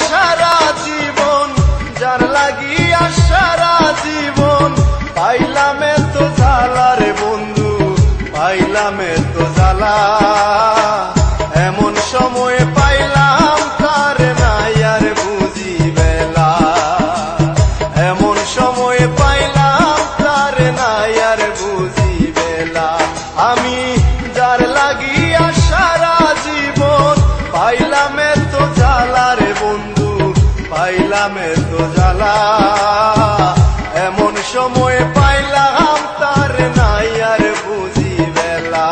সারা জীবন, যার লাগিয়া সারা জীবন পাইলাম এত জ্বালা রে বন্ধু, পাইলাম এত জ্বালা। এমন সময় পাইলাম তার নাই আর বুঝি বেলা, এমন সময় পাইলাম তার নাই আর বুঝি বেলা। আমি যার লাগিয়া সারা জীবন পাইলাম এত জ্বালা রে বন্ধু, পাইলাম এত জ্বালা। এমন সময় পাইলাম তার নাই আর বুঝি বেলা।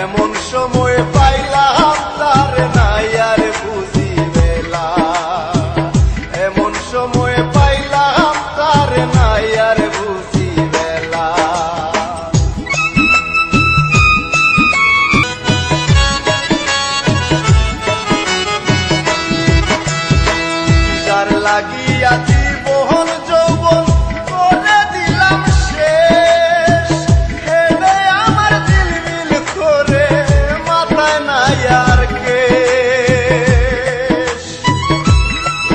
এমন সময় পাইলাম তার নাই আর বুঝি বেলা, এমন সময় পাইলাম তার নাই আর বুঝি বেলা। যার লাগিয়া জীবন